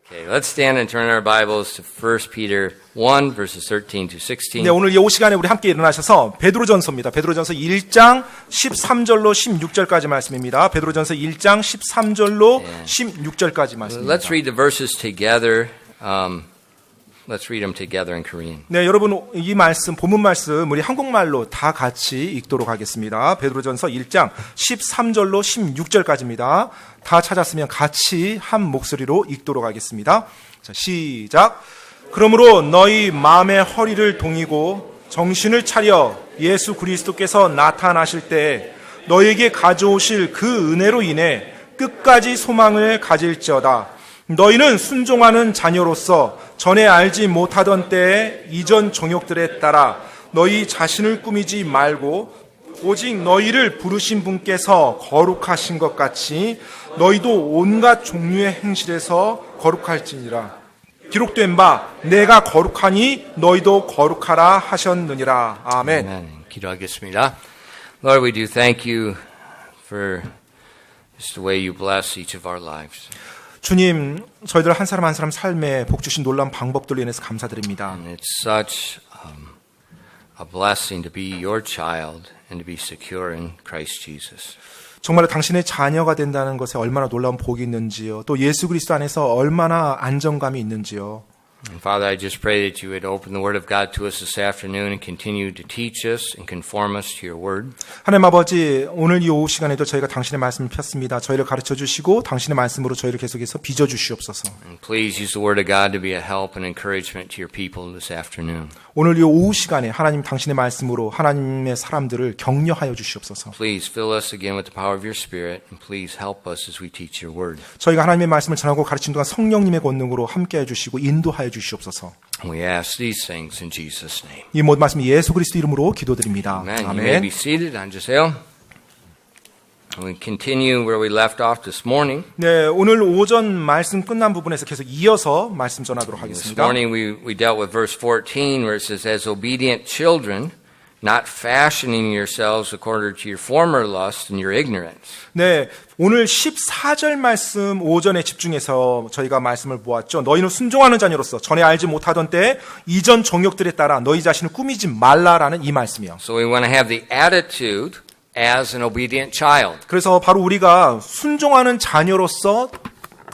Okay, let's stand and turn our Bibles to 1 Peter 1, verses 13 to 16. 네, 오늘 이 시간에 우리 함께 일어나셔서 베드로전서입니다. 베드로전서 1장 13절로 16절까지 말씀입니다. 베드로전서 1장 13절로 16절까지 말씀입니다. Let's read the verses together. Let's read them together in Korean. 네, 여러분 이 말씀, 본문 말씀 우리 한국말로 다 같이 읽도록 하겠습니다. 베드로전서 1장 13절로 16절까지입니다. 다 찾았으면 같이 한 목소리로 읽도록 하겠습니다. 자, 시작. 그러므로 너희 마음의 허리를 동이고 정신을 차려 예수 그리스도께서 나타나실 때 너희에게 가져오실 그 은혜로 인해 끝까지 소망을 가질지어다. 너희는 순종하는 자녀로서 전에 알지 못하던 때에 이전 종욕들에 따라 너희 자신을 꾸미지 말고 오직 너희를 부르신 분께서 거룩하신 것 같이 너희도 온갖 종류의 행실에서 거룩할지니라. 기록된 바 내가 거룩하니 너희도 거룩하라 하셨느니라. 아멘. Amen. 기도하겠습니다. Lord, we do thank you for just the way you bless each of our lives. 주님, 저희들 한 사람 한 사람 삶에 복 주신 놀라운 방법들로 인해서 감사드립니다. And it's such a blessing to be your child and to be secure in Christ Jesus. 정말 당신의 자녀가 된다는 것에 얼마나 놀라운 복이 있는지요. 또 예수 그리스도 안에서 얼마나 안정감이 있는지요. And Father, I just pray that you would open the Word of God to us this afternoon and continue to teach us and conform us to your Word. 하나님 아버지, 오늘 이 오후 시간에도 저희가 당신의 말씀을 폈습니다. 저희를 가르쳐 주시고 당신의 말씀으로 저희를 계속해서 빚어 주시옵소서. And please use the Word of God to be a help and encouragement to your people this afternoon. 오늘 이 오후 시간에 하나님 당신의 말씀으로 하나님의 사람들을 격려하여 주시옵소서. Please fill us again with the power of your Spirit and please help us as we teach your Word. 저희가 하나님의 말씀을 전하고 가르치는 동안 성령님의 권능으로 함께해 주시고 인도하여 주시옵소서. We ask these things in Jesus' name. 이 모든 말씀 예수 그리스도 이름으로 기도드립니다. Amen. You may be seated. 앉으세요. We continue where we left off this morning. 네, 오늘 오전 말씀 끝난 부분에서 계속 이어서 말씀 전하도록 This 하겠습니다. morning we dealt with verse 14 where it says, as obedient children, not fashioning yourselves according to your former lust and your ignorance. 네, 오늘 14절 말씀 오전에 집중해서 저희가 말씀을 보았죠. 너희는 순종하는 자녀로서 전에 알지 못하던 때에 이전 정욕들에 따라 너희 자신을 꾸미지 말라라는 이 말씀이요. So we want to have the attitude as an obedient child. 그래서 바로 우리가 순종하는 자녀로서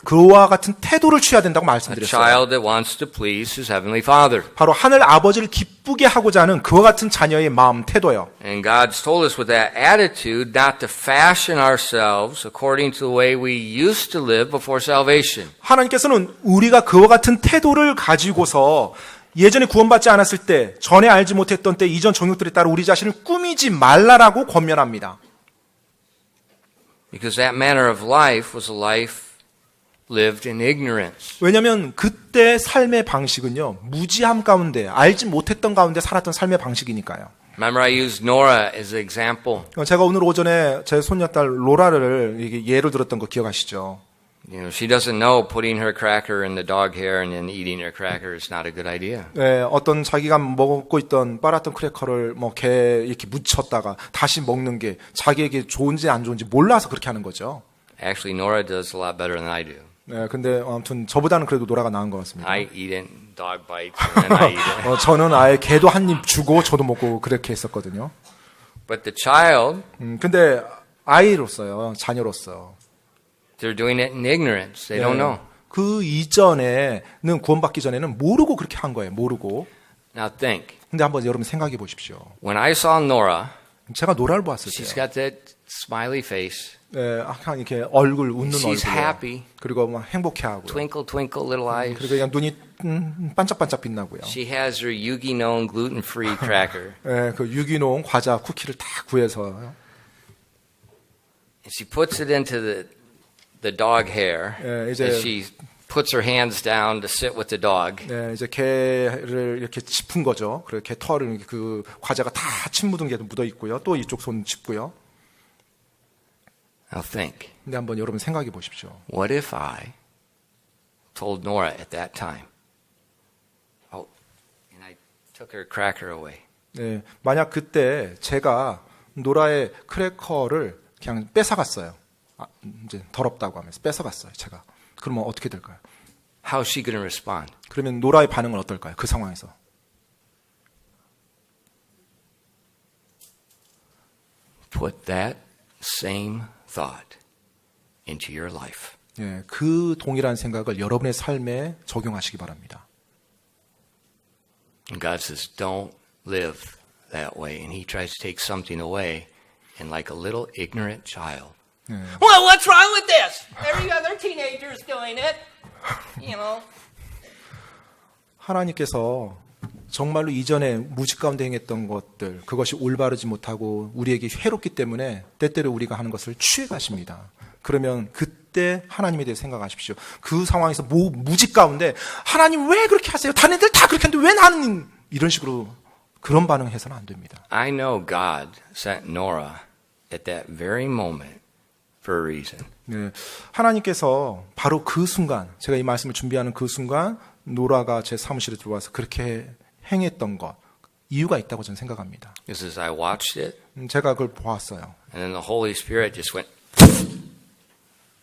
그와 같은 태도를 취해야 된다고 A 말씀드렸어요. child that wants to please his heavenly Father. 바로 하늘 아버지를 기쁘게 하고자 하는 그와 같은 자녀의 마음, 태도요. And God's told us with that attitude not to fashion ourselves according to the way we used to live before salvation. 하나님께서는 우리가 그와 같은 태도를 가지고서 예전에 구원받지 않았을 때, 전에 알지 못했던 때 이전 정욕들에 따라 우리 자신을 꾸미지 말라라고 권면합니다. Because that manner of life was a life lived in ignorance. 왜냐하면 그때 삶의 방식은요, 무지함 가운데, 알지 못했던 가운데 살았던 삶의 방식이니까요. Remember I used Nora as an example. 제가 오늘 오전에 제 손녀딸 로라를 예를 들었던 거 기억하시죠? You know, she doesn't know putting her cracker in the dog hair and then eating her cracker is not a good idea. 네, 어떤 자기가 먹고 있던 빨았던 크래커를 뭐 개 이렇게 묻혔다가 다시 먹는 게 자기에게 좋은지 안 좋은지 몰라서 그렇게 하는 거죠. Actually, Nora does a lot better than I do. 네, 근데 아무튼 저보다는 그래도 노라가 나은 것 같습니다. I eat it, dog bites, and then I eat it. 저는 아예 개도 한 입 주고 저도 먹고 그렇게 했었거든요. But the child, 근데 아이로서요, 자녀로서 they're doing it in ignorance. They don't know. 그 이전에는 구원받기 전에는 모르고 그렇게 한 거예요. 모르고. Now think. 근데 한번 여러분 생각해 보십시오. When I saw Nora, 제가 노라를 보았을 she's 때요. got that smiley face. 네, 항상 이렇게 얼굴 웃는 She's 얼굴. happy. 그리고 막 행복해하고. Twinkle, twinkle, little eyes. 그리고 그냥 눈이 반짝반짝 빛나고요. She has her Yugi-known gluten-free cracker. 네, 그 유기농 과자 쿠키를 다 구해서. And she puts it into the dog hair. 예, 이제 And she puts her hands down to sit with the dog. 네, 이제 개를 이렇게 짚은 거죠. 그리고 개 털을 그 과자가 다 침 묻은 게 묻어 있고요. 또 이쪽 손 짚고요. Now think. 근데 한번 여러분 생각해 보십시오. What if I told Nora at that time, oh, and I took her cracker away. 네, 만약 그때 제가 노라의 크래커를 그냥 뺏어갔어요. 이제 더럽다고 하면서 뺏어갔어요. 제가. 그러면 어떻게 될까요? how's she going to respond? 그러면 노라의 반응은 어떨까요? 그 상황에서. Put that same thought into your life. 예, 그 동일한 생각을 여러분의 삶에 적용하시기 바랍니다. And God says, don't live that way. And he tries to take something away, and like a little ignorant child. Well, what's wrong with this? Every other teenager's doing it. You know. 하나님께서 정말로 이전에 무지 가운데 행했던 것들, 그것이 올바르지 못하고 우리에게 해롭기 때문에 때때로 우리가 하는 것을 취해 가십니다. 그러면 그때 하나님에 대해 생각하십시오. 그 상황에서 무지 가운데 하나님 왜 그렇게 하세요? 다른 애들 다 그렇게 하는데 왜 나는 이런 식으로 그런 반응해서는 안 됩니다. I know God sent Nora at that very moment for a reason. 네, 하나님께서 바로 그 순간, 제가 이 말씀을 준비하는 그 순간 노라가 제 사무실에 들어와서 그렇게 행했던 것, 이유가 있다고 저는 생각합니다. This is I watched it, 제가 그걸 보았어요. and then the Holy Spirit just went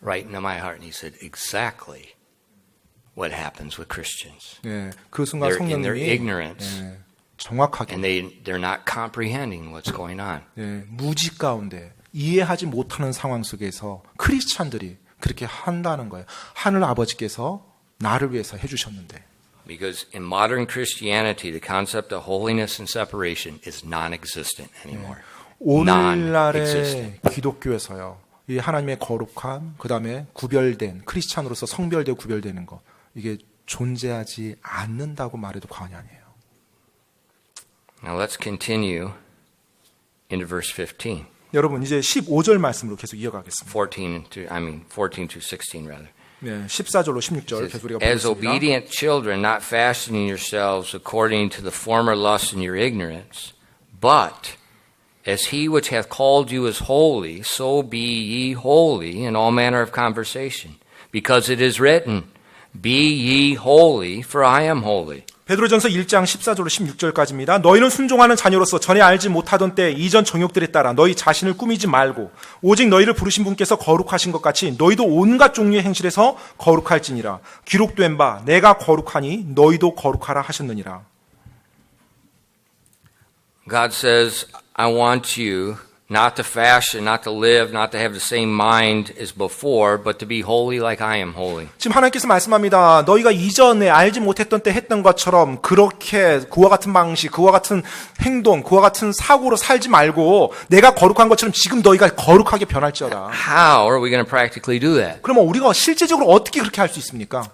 right into my heart, and He said exactly what happens with Christians. 네, 그 순간 They're in their 성령님이 ignorance, 네, 정확하게 and they're not comprehending what's going on. 네, 무지 가운데 이해하지 못하는 상황 속에서 크리스찬들이 그렇게 한다는 거예요. 하늘 아버지께서 나를 위해서 해주셨는데. Because in modern Christianity, the concept of holiness and separation is non-existent anymore. 오늘날의 Non-existent. 기독교에서요, 이 하나님의 거룩함, 그 다음에 구별된 크리스찬으로서 성별되고 구별되는 것, 이게 존재하지 않는다고 말해도 과언이 아니에요. Now let's continue into verse 15. 여러분 이제 15절 말씀으로 계속 이어가겠습니다. 14 to 16 rather. 네, 14절로 16절 It 계속 says, 우리가 As 보겠습니다. obedient children, not fashioning yourselves according to the former lust in your ignorance, but as he which hath called you is holy, so be ye holy in all manner of conversation. Because it is written, Be ye holy, for I am holy. 베드로전서 1장 14절로 16절까지입니다. 너희는 순종하는 자녀로서 전에 알지 못하던 때 이전 정욕들에 따라 너희 자신을 꾸미지 말고 오직 너희를 부르신 분께서 거룩하신 것 같이 너희도 온갖 종류의 행실에서 거룩할지니라. 기록된 바 내가 거룩하니 너희도 거룩하라 하셨느니라. God says, I want you not to fashion, not to live, not to have the same mind as before, but to be holy like I am holy. 지금 하나님께서 말씀합니다. 너희가 이전에 알지 못했던 때 했던 것처럼 그렇게 그와 같은 방식, 그와 같은 행동, 그와 같은 사고로 살지 말고 내가 거룩한 것처럼 지금 너희가 거룩하게 변할지어다. How are we going to practically do that? 그러면 우리가 실제적으로 어떻게 그렇게 할 수 있습니까?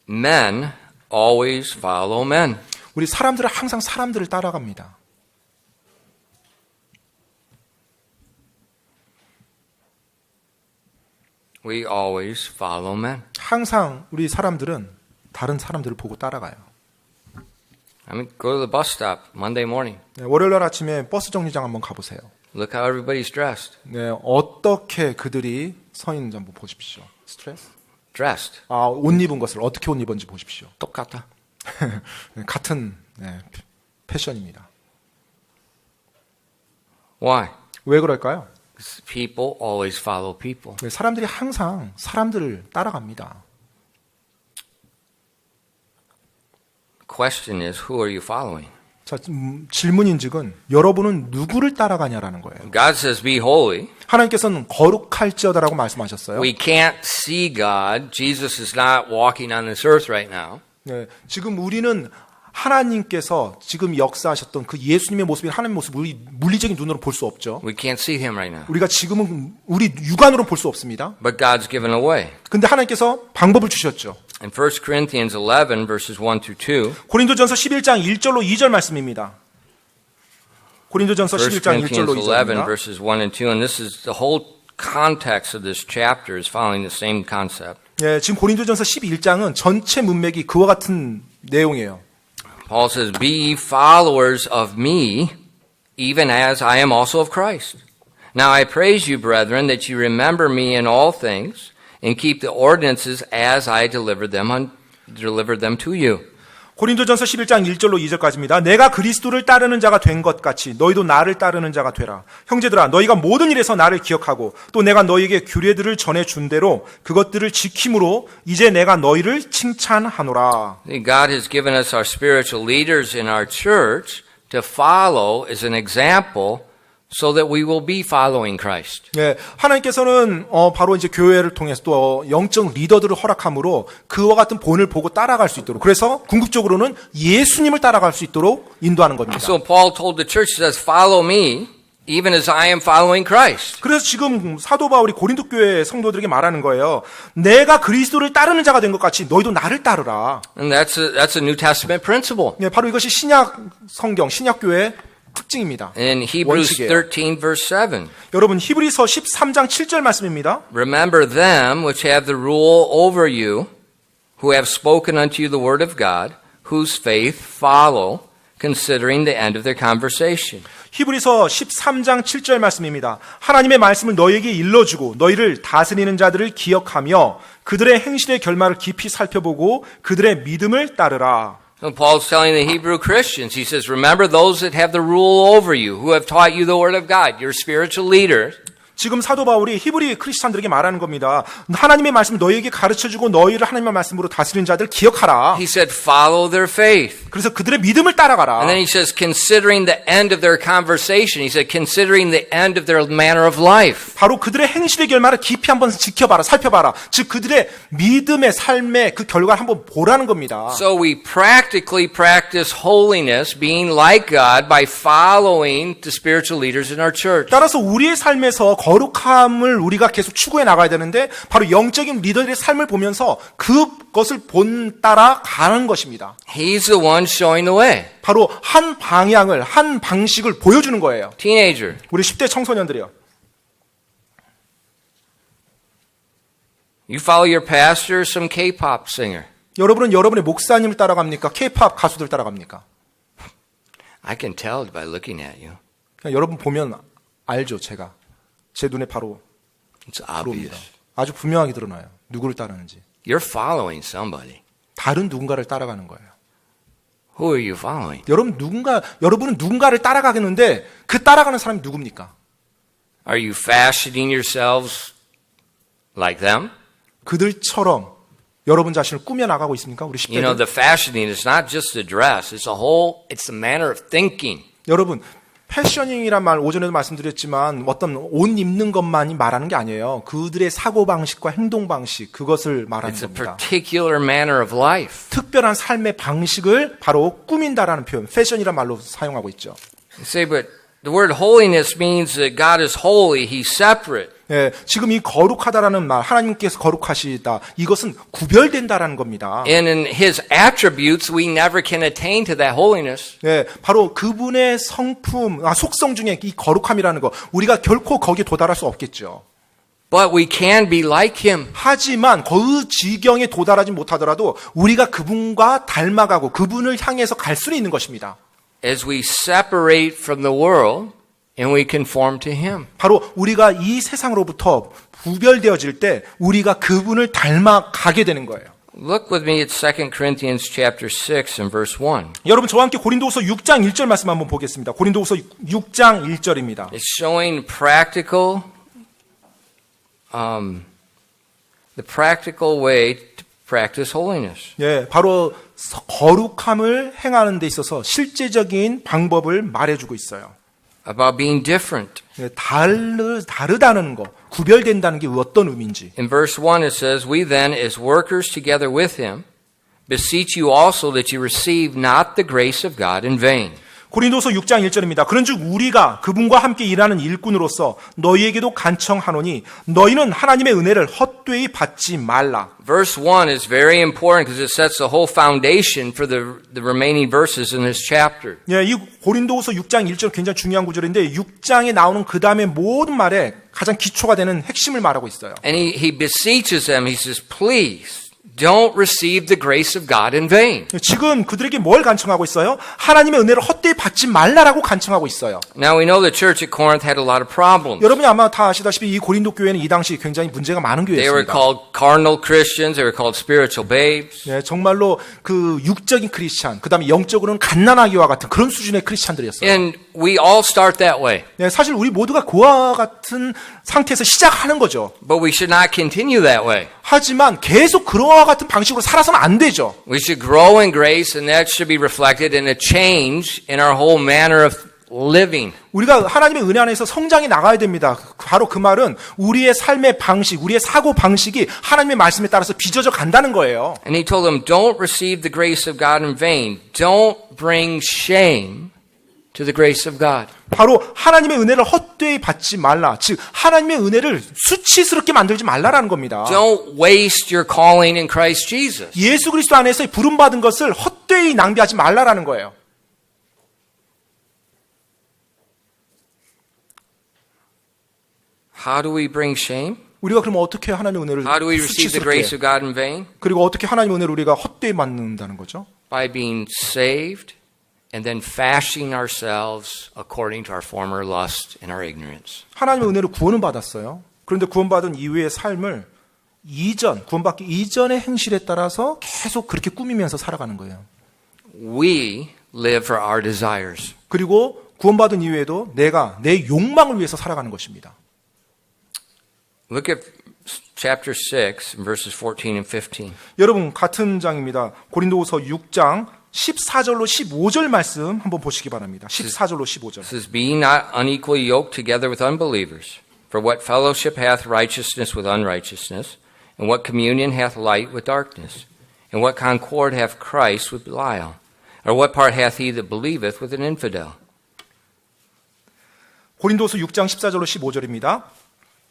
Men always follow men. 우리 사람들은 항상 사람들을 따라갑니다. We always follow men. 항상 우리 사람들은 다른 사람들을 보고 따라가요. I mean, go to the bus stop Monday morning. 네, 월요일 날 아침에 버스 정류장 한번 가보세요. Look how everybody's dressed. 네, 어떻게 그들이 서 있는지 한번 보십시오. 스트레스? Dressed. 옷 입은 것을 어떻게 옷 입은지 보십시오. 똑같다. 같은 패션입니다. Why? 왜 그럴까요? People always follow people. 네, 사람들이 항상 사람들을 따라갑니다. Question is, who are you following? 자, 질문인즉은 여러분은 누구를 따라가냐라는 거예요. God says, be holy. 하나님께서는 거룩할지어다라고 말씀하셨어요. We can't see God. Jesus is not walking on this earth right now. 네, 지금 우리는 하나님께서 지금 역사하셨던 그 예수님의 모습이 하나님의 모습을 우리 물리적인 눈으로 볼 수 없죠. We can't see him right now. 우리가 지금은 우리 육안으로 볼 수 없습니다. But God's given a way. 근데 하나님께서 방법을 주셨죠. In 1 Corinthians 11, verses 1 through 2, 고린도전서 11장 1절로 2절 말씀입니다. 고린도전서 1 11장 1절로 Corinthians 11, 2절입니다. verses 1 and 2, and this is the whole context of this chapter is following the same concept. 예, 지금 고린도전서 11장은 전체 문맥이 그와 같은 내용이에요. Paul says, Be ye followers of me, even as I am also of Christ. Now I praise you, brethren, that you remember me in all things, and keep the ordinances as I delivered them to you. 고린도전서 11장 1절로 2절까지입니다. 내가 그리스도를 따르는 자가 된 것 같이 너희도 나를 따르는 자가 되라. 형제들아 너희가 모든 일에서 나를 기억하고 또 내가 너희에게 규례들을 전해준 대로 그것들을 지킴으로 이제 내가 너희를 칭찬하노라. God has given us our spiritual leaders in our church to follow as an example so that we will be following Christ. 예, 하나님께서는 바로 이제 교회를 통해서 또 영적 리더들을 허락함으로 그와 같은 본을 보고 따라갈 수 있도록 그래서 궁극적으로는 예수님을 따라갈 수 있도록 인도하는 겁니다. So Paul told the church, he says, follow me even as I am following Christ. 그래서 지금 사도 바울이 고린도 교회 성도들에게 말하는 거예요. 내가 그리스도를 따르는 자가 된 것 같이 너희도 나를 따르라. And that's a New Testament principle. 예, 바로 이것이 신약 성경, 신약 교회의 특징입니다. In Hebrews 원칙이에요. 13 verse 7. 여러분 히브리서 13장 7절 말씀입니다. Remember them which have the rule over you, who have spoken unto you the word of God, whose faith follow, considering the end of their conversation. 히브리서 13장 7절 말씀입니다. 하나님의 말씀을 너희에게 일러주고 너희를 다스리는 자들을 기억하며 그들의 행실의 결말을 깊이 살펴보고 그들의 믿음을 따르라. So Paul's telling the Hebrew Christians, he says, remember those that have the rule over you, who have taught you the word of God, your spiritual leaders. 지금 사도 바울이 히브리 크리스찬들에게 말하는 겁니다. 하나님의 말씀을 너희에게 가르쳐주고 너희를 하나님의 말씀으로 다스리는 자들 기억하라. He said, follow their faith. 그래서 그들의 믿음을 따라가라. And then he says, considering the end of their conversation, he said, considering the end of their manner of life. 바로 그들의 행실의 결말을 깊이 한번 지켜봐라, 살펴봐라. 즉 그들의 믿음의 삶의 그 결과를 한번 보라는 겁니다. So we practically practice holiness, being like God, by following the spiritual leaders in our church. 따라서 우리의 삶에서 거룩함을 우리가 계속 추구해 나가야 되는데 바로 영적인 리더들의 삶을 보면서 그것을 본 따라 가는 것입니다. He's the one showing the way. 바로 한 방향을, 한 방식을 보여주는 거예요. Teenager, 우리 10대 청소년들이요. you follow your pastor or some K-pop singer? 여러분은 여러분의 목사님을 따라갑니까? K-팝 가수들 따라갑니까? I can tell by looking at you. 그냥 여러분 보면 알죠, 제가. 제 눈에 바로 It's 들어옵니다. obvious. 아주 분명하게 드러나요. 누구를 따르는지. You're following somebody. 다른 누군가를 따라가는 거예요. Who are you following? 여러분은 누군가를 따라가겠는데 그 따라가는 사람이 누굽니까? Are you fashioning yourselves like them? 그들처럼 여러분 자신을 꾸며 나가고 있습니까? 우리 You know, 10대들. the fashioning is not just the dress. It's the manner of thinking. 여러분, 패셔닝이란 말 오전에도 말씀드렸지만 어떤 옷 입는 것만이 말하는 게 아니에요. 그들의 사고방식과 행동방식, 그것을 말하는 It's a 겁니다. particular manner of life. 특별한 삶의 방식을 바로 꾸민다라는 표현, 패션이란 말로 사용하고 있죠. You say, but the word holiness means that God is holy. He's separate. 예, 지금 이 거룩하다라는 말, 하나님께서 거룩하시다, 이것은 구별된다라는 겁니다. And in His attributes, we never can attain to that holiness. 예, 바로 그분의 성품, 속성 중에 이 거룩함이라는 거, 우리가 결코 거기에 도달할 수 없겠죠. But we can be like Him. 하지만 그 지경에 도달하지 못하더라도 우리가 그분과 닮아가고 그분을 향해서 갈 수는 있는 것입니다. As we separate from the world and we conform to Him. 바로 우리가 이 세상으로부터 구별되어질 때 우리가 그분을 닮아가게 되는 거예요. Look with me at 2 Corinthians chapter 6 and verse 1. 여러분 저와 함께 고린도후서 6장 1절 말씀 한번 보겠습니다. 고린도후서 6장 1절입니다. It's showing practical, the practical way to practice holiness. 예, 바로 거룩함을 행하는 데 있어서 실제적인 방법을 말해주고 있어요. About being different. 예, 다르다는 거, 구별된다는 게 어떤 의미인지. In verse 1 it says, We then, as workers together with Him, beseech you also that you receive not the grace of God in vain. 고린도서 6장 1절입니다. 그런즉 우리가 그분과 함께 일하는 일꾼으로서 너희에게도 간청하노니 너희는 하나님의 은혜를 헛되이 받지 말라. Verse 1 is very important because it sets the whole foundation for the remaining verses in this chapter. 예, 이 고린도후서 6장 1절 굉장히 중요한 구절인데 6장에 나오는 그 다음에 모든 말에 가장 기초가 되는 핵심을 말하고 있어요. And he beseeches them, he says, please don't receive the grace of God in vain. 지금 그들에게 뭘 간청하고 있어요? 하나님의 은혜를 헛되이 헛되이 받지 말라라고 간청하고 있어요. Now we know the church at Corinth had a lot of problems. 여러분이 아마 다 아시다시피 이 고린도 교회는 이 당시 굉장히 문제가 많은 They were 교회였습니다. called carnal Christians. They were called spiritual babes. 네, 정말로 그 육적인 크리스찬, 그다음에 영적으로는 갓난아기와 같은 그런 수준의 크리스찬들이었어요. And we all start that way. 네, 사실 우리 모두가 그와 같은 상태에서 시작하는 거죠. But we should not continue that way. 하지만 계속 그와 같은 방식으로 살아서는 안 되죠. We should grow in grace, and that should be reflected in a change in our whole manner of living. 우리가 하나님의 은혜 안에서 성장이 나가야 됩니다. 바로 그 말은 우리의 삶의 방식, 우리의 사고 방식이 하나님의 말씀에 따라서 빚어져 간다는 거예요. And he told them, don't receive the grace of God in vain. Don't bring shame to the grace of God. 바로 하나님의 은혜를 헛되이 받지 말라. 즉 하나님의 은혜를 수치스럽게 만들지 말라라는 겁니다. Don't waste your calling in Christ Jesus. 예수 그리스도 안에서 부름받은 것을 헛되이 낭비하지 말라라는 거예요. How do we bring shame? 우리가 그럼 어떻게 하나님의 은혜를 How do we receive the grace 수치스럽게, of God in vain? 그리고 어떻게 하나님의 은혜를 우리가 헛되이 받는다는 거죠? By being saved and then fashioning ourselves according to our former lust and our ignorance. 하나님의 은혜로 구원은 받았어요. 그런데 구원받은 이후의 삶을 구원받기 이전의 행실에 따라서 계속 그렇게 꾸미면서 살아가는 거예요. We live for our desires. 그리고 구원받은 이후에도 내가 내 욕망을 위해서 살아가는 것입니다. Look at chapter 6, verses 14 and 15. 여러분 같은 장입니다. 고린도후서 6장 14절로 15절 말씀 한번 보시기 바랍니다. 14절로 15절. It says, Be not unequally yoked together with unbelievers. For what fellowship hath righteousness with unrighteousness? And what communion hath light with darkness? And what concord hath Christ with Belial? Or what part hath he that believeth with an infidel? 고린도서 6장 14절로 15절입니다.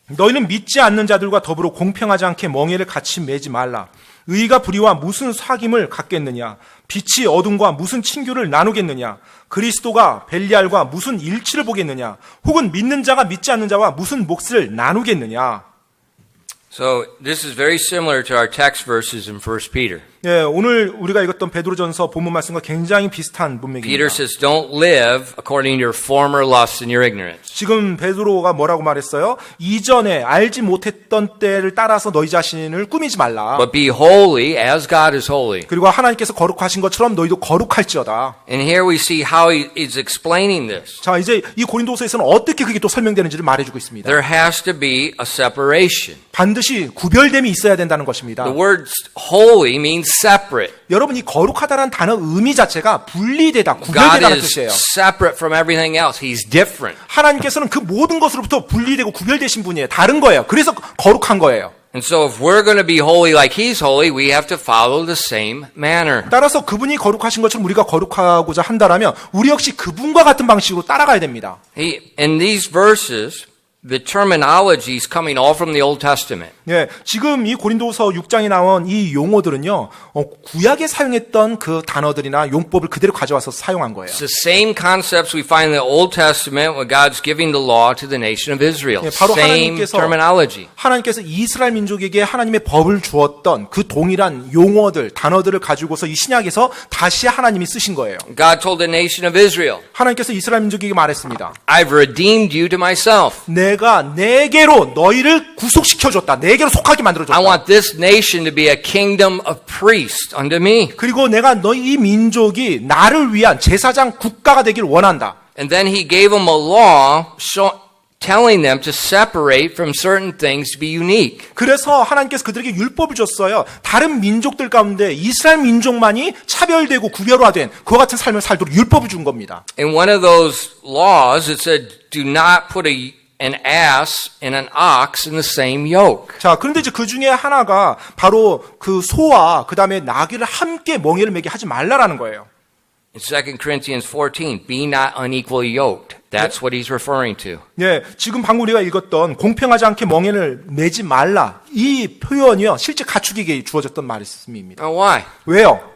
너희는 믿지 않는 자들과 더불어 공평하지 않게 멍에를 같이 매지 말라. 의가 불의와 무슨 사귐을 갖겠느냐? 빛이 어둠과 무슨 친교를 나누겠느냐? 그리스도가 벨리알과 무슨 일치를 보겠느냐? 혹은 믿는 자가 믿지 않는 자와 무슨 몫을 나누겠느냐? So this is very similar to our text verses in 1 Peter. 예, 오늘 우리가 읽었던 베드로전서 본문 말씀과 굉장히 비슷한 문맥입니다. Peter says, Don't live according to your former lusts and your ignorance. 지금 베드로가 뭐라고 말했어요? 이전에 알지 못했던 때를 따라서 너희 자신을 꾸미지 말라. But be holy as God is holy. 그리고 하나님께서 거룩하신 것처럼 너희도 거룩할지어다. And here we see how he is explaining this. 자, 이제 이 고린도서에서는 어떻게 그게 또 설명되는지를 말해주고 있습니다. There has to be a separation. 반드시 구별됨이 있어야 된다는 것입니다. The word holy means separate. 여러분, 이 거룩하다라는 단어 의미 자체가 분리되다, God 구별되다는 is 뜻이에요. separate from everything else. He's different. 하나님께서는 그 모든 것으로부터 분리되고 구별되신 분이에요. 다른 거예요. 그래서 거룩한 거예요. And so if we're going to be holy like He's holy, we have to follow the same manner. 따라서 그분이 거룩하신 것처럼 우리가 거룩하고자 한다라면 우리 역시 그분과 같은 방식으로 따라가야 됩니다. In these verses, the terminology is coming all from the Old Testament. 예, 지금 이 고린도서 6장에 나온 이 용어들은요, 구약에 사용했던 그 단어들이나 용법을 그대로 가져와서 사용한 거예요. It's the same concepts we find in the Old Testament when God's giving the law to the nation of Israel. 예, 바로 Same terminology. 하나님께서 이스라엘 민족에게 하나님의 법을 주었던 그 동일한 용어들, 단어들을 가지고서 이 신약에서 다시 하나님이 쓰신 거예요. God told the nation of Israel, 하나님께서 이스라엘 민족에게 말했습니다. I've redeemed you to myself. 내가 내게로 너희를 구속시켜줬다. 내게로 속하게 만들어줬다. I want this nation to be a kingdom of priests unto me. 그리고 내가 너희 이 민족이 나를 위한 제사장 국가가 되길 원한다. And then he gave them a law telling them to separate from certain things to be unique. 그래서 하나님께서 그들에게 율법을 줬어요. 다른 민족들 가운데 이스라엘 민족만이 차별되고 구별화된 그와 같은 삶을 살도록 율법을 준 겁니다. In one of those laws, it said, do not put an ass and an ox in the same yoke. 자, 그런데 이제 그 중에 하나가 바로 그 소와 그 다음에 나귀를 함께 멍에를 매게 하지 말라라는 거예요. In 2 Corinthians 14, be not unequally yoked. That's what he's referring to. 예, 지금 방금 우리가 읽었던 공평하지 않게 멍에를 매지 말라. 이 표현이요, 실제 가축에게 주어졌던 말씀입니다. Now why? 왜요?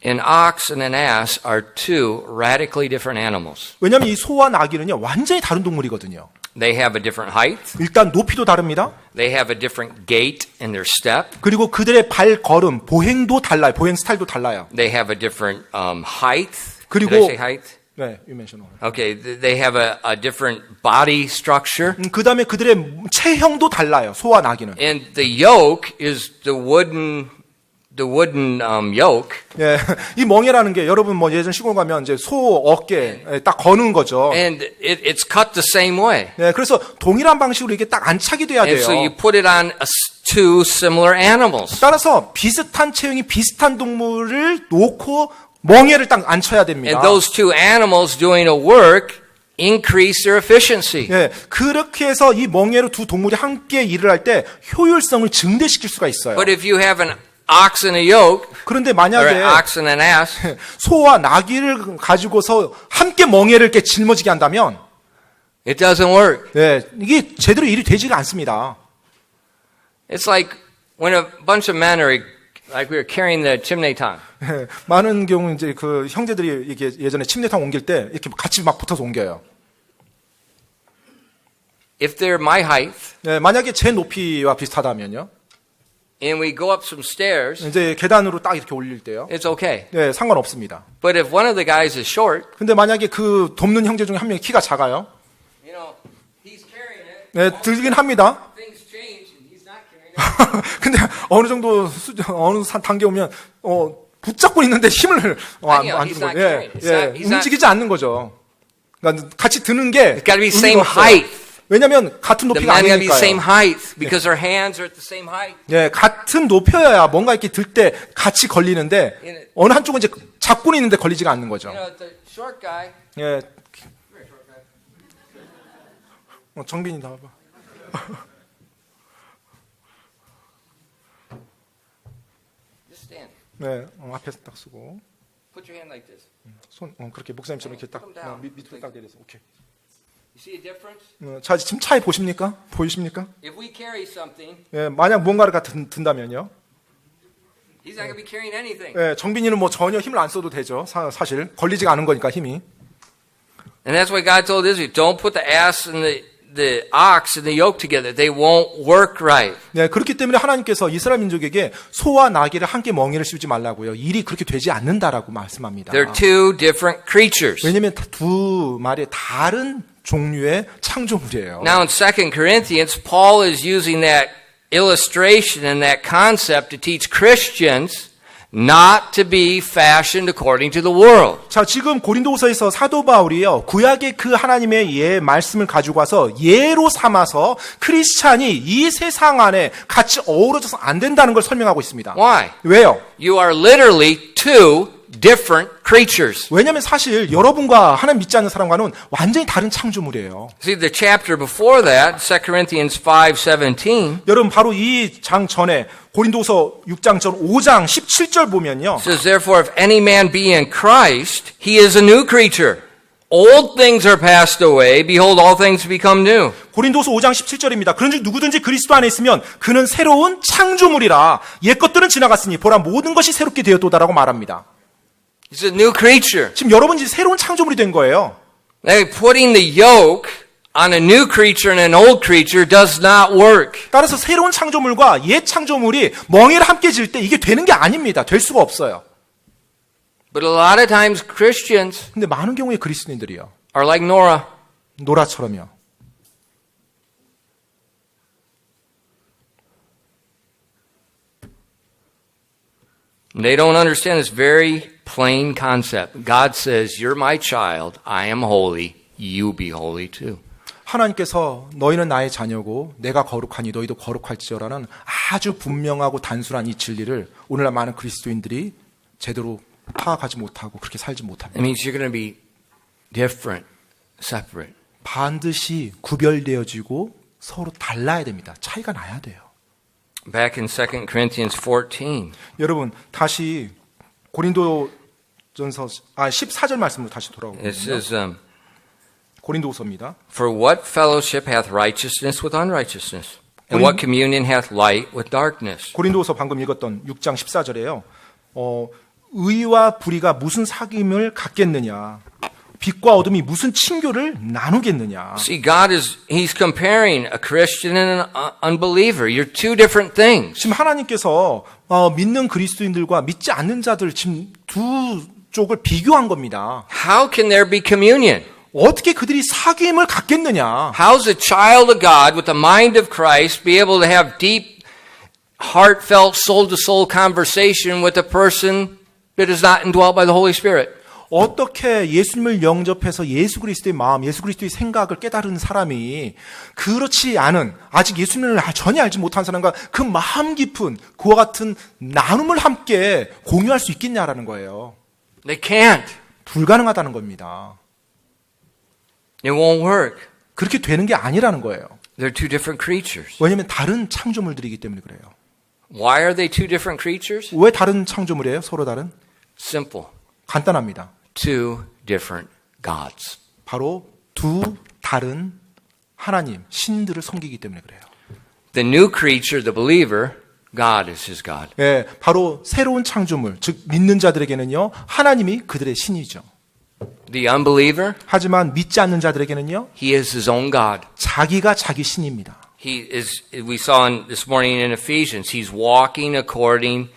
An ox and an ass are two radically different animals. 왜냐하면 이 소와 나귀는요, 완전히 다른 동물이거든요. They have a different height. 일단 높이도 다릅니다. They have a different gait in their step. 그리고 그들의 발걸음, 보행도 달라요. 보행 스타일도 달라요. They have a different height 그리고 Did I say height? 네, you mentioned. Okay, they have a different body structure. 그다음에 그들의 체형도 달라요. 소와 나귀는. And the yoke is the wooden yoke. 예, 이 멍에라는 게 여러분 뭐 예전 시골 가면 이제 소 어깨에 딱 거는 거죠. And it's cut the same way. 네, 그래서 동일한 방식으로 이게 딱 안착이 돼야 And 돼요. so you put it on two similar animals. 따라서 비슷한 체형이 비슷한 동물을 놓고 멍에를 딱 앉혀야 됩니다. And those two animals doing a work increase their efficiency. 예, 그렇게 해서 이 멍에로 두 동물이 함께 일을 할 때 효율성을 증대시킬 수가 있어요. But if you have an ox and a yoke, 그런데 or 만약에 an ox and an ass, 소와 나귀를 가지고서 함께 멍에를 이렇게 짊어지게 한다면 it doesn't work. 예, 이게 제대로 일이 되지가 않습니다. It's like when a bunch of men are like we were carrying the chimney tong. 예, 많은 경우 이제 그 형제들이 이게 예전에 침대탕 옮길 때 이렇게 같이 막 붙어서 옮겨요. If they're my height 예, 만약에 제 높이와 비슷하다면요. and we go up some stairs, 이제 계단으로 딱 이렇게 올릴 때요. it's okay. 예, 상관없습니다. But if one of the guys is short, 근데 만약에 그 돕는 형제 중에 한 명이 키가 작아요. you know, he's carrying it. 네, 들긴 합니다. Things change and he's not carrying it. 근데 어느 정도 어느 단계 오면 붙잡고 있는데 힘을 안 아니요, 주는 he's not 거예요. 예, carrying. 예, He's not- 움직이지 않는 거죠. 그러니까 같이 드는 게 It's got to be 의미가 same 없어요. height. 왜냐하면 같은 The 높이가 men got to be same 아니니까요. height because their hands are at the same height. 예, 같은 높여야 뭔가 이렇게 들 때 같이 걸리는데 어느 한쪽은 이제 잡고 있는데 걸리지가 않는 거죠. You know, the short guy. 예, 정빈이 나와봐. Just stand. 네, 앞에서 딱 쓰고 Put your hand like this. 손 그렇게 목사님처럼 이렇게 딱 Come down. 밑으로 딱 내려서 오케이. You see a difference? 자, 지금 차이 보십니까? 보이십니까? If we carry something, 예, 만약 뭔가를 든다면요. he's not going to be carrying anything. 예, 정빈이는 뭐 전혀 힘을 안 써도 되죠. 사실 걸리지가 않은 거니까 힘이. And that's why God told Israel, don't put the ass and the ox and the yoke together. They won't work right. 네, 그렇기 때문에 하나님께서 이스라엘 민족에게 소와 나귀를 함께 멍에를 씌우지 말라고요. 일이 그렇게 되지 않는다라고 말씀합니다. They're two different creatures. 왜냐하면 두 마리의 다른 종류의 창조물이에요. Now in 2 Corinthians, Paul is using that illustration and that concept to teach Christians not to be fashioned according to the world. 자, 지금 고린도후서에서 사도 바울이요, 구약의 그 하나님의 예 말씀을 가지고 와서 예로 삼아서 크리스찬이 이 세상 안에 같이 어우러져서 안 된다는 걸 설명하고 있습니다. Why? 왜요? You are literally two different creatures. 왜냐하면 사실 여러분과 하나님 믿지 않는 사람과는 완전히 다른 창조물이에요. See, the chapter before that, 2 Corinthians 5:17, 여러분 바로 이 장 전에 고린도서 6장 전 5장 17절 보면요. says, Therefore, if any man be in Christ, he is a new creature. Old things are passed away. Behold, all things become new. 고린도서 5장 17절입니다. 그런즉 누구든지 그리스도 안에 있으면 그는 새로운 창조물이라. 옛 것들은 지나갔으니 보라 모든 것이 새롭게 되었도다라고 말합니다. He's a new creature. 지금 여러분이 새로운 창조물이 된 거예요. Like putting the yoke on a new creature and an old creature does not work. 따라서 새로운 창조물과 옛 창조물이 멍에를 함께 질 때 이게 되는 게 아닙니다. 될 수가 없어요. But a lot of times Christians 근데 많은 경우에 그리스도인들이요. are like Noah. 노라처럼요. They don't understand this very plain concept. God says, You're my child. I am holy. You be holy too. 하나님께서 너희는 나의 자녀고 내가 거룩하니 너희도 거룩할지어라는 아주 분명하고 단순한 이 진리를 오늘날 많은 그리스도인들이 제대로 파악하지 못하고 그렇게 살지 못합니다. It means you're going to be different, separate. 반드시 구별되어지고 서로 달라야 됩니다. 차이가 나야 돼요. Back in 2 Corinthians 14, 여러분 다시 고린도전서 14절 말씀으로 다시 it 돌아오거든요. says, 고린도서입니다. For what fellowship hath righteousness with unrighteousness? And what communion hath light with darkness? 고린도서 방금 읽었던 6장 14절에요. 의와 불의가 무슨 사귐을 갖겠느냐? 빛과 어둠이 무슨 친교를 나누겠느냐? See, He's comparing a Christian and an unbeliever. You're two different things. 지금 하나님께서 믿는 그리스도인들과 믿지 않는 자들 지금 두 쪽을 비교한 겁니다. How can there be communion? 어떻게 그들이 사귐을 갖겠느냐? How does a child of God with the mind of Christ be able to have deep, heartfelt, soul-to-soul conversation with a person that is not indwelt by the Holy Spirit? 어떻게 예수님을 영접해서 예수 그리스도의 마음, 예수 그리스도의 생각을 깨달은 사람이 그렇지 않은 아직 예수님을 전혀 알지 못한 사람과 그 마음 깊은 그와 같은 나눔을 함께 공유할 수 있겠냐라는 거예요. They can't. 불가능하다는 겁니다. It won't work. 그렇게 되는 게 아니라는 거예요. They're two different creatures. 왜냐하면 다른 창조물들이기 때문에 그래요. Why are they two different creatures? 왜 다른 창조물이에요? 서로 다른? Simple. 간단합니다. Two different gods. 바로 두 다른 하나님, 신들을 섬기기 때문에 그래요. The new creature, the believer, God is his God. 예, 바로 새로운 창조물, 즉 믿는 자들에게는요, 하나님이 그들의 신이죠. The unbeliever, 하지만 믿지 않는 자들에게는요, he is his own God. 자기가 자기 신입니다. He is, we saw this morning in Ephesians, he's walking according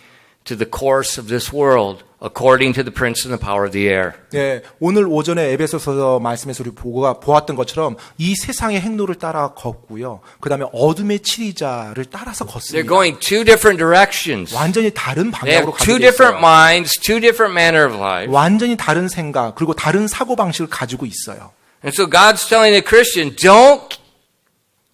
to the course of this world, according to the prince and the power of the air. 예, 오늘 오전에 에베소서 말씀에서 우리 보았던 것처럼 이 세상의 행로를 따라 걷고요. 그 다음에 어둠의 치리자를 따라서 They're 걷습니다. going two different directions. 완전히 다른 They 방향으로 have 가게 two 돼 different 있어요. minds, two different manner of life. 완전히 다른 생각, 그리고 다른 사고방식을 가지고 있어요. And so God's telling the Christian, don't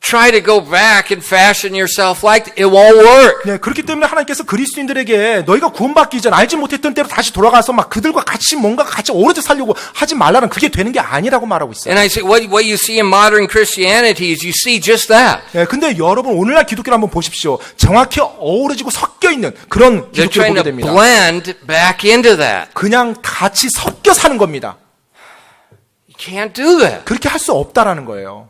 try to go back and fashion yourself like it won't work. 네, 그렇기 때문에 하나님께서 그리스도인들에게 너희가 구원받기 전 알지 못했던 때로 다시 돌아가서 막 그들과 같이 뭔가 같이 어우러져 살려고 하지 말라는 그게 되는 게 아니라고 말하고 있어요. And I say, what you see in modern Christianity is you see just that. 네, 근데 여러분 오늘날 기독교를 한번 보십시오. 정확히 어우러지고 섞여 있는 그런 They're 기독교를 trying 보게 to 됩니다. blend back into that. 그냥 같이 섞여 사는 겁니다. You can't do that. 그렇게 할 수 없다라는 거예요.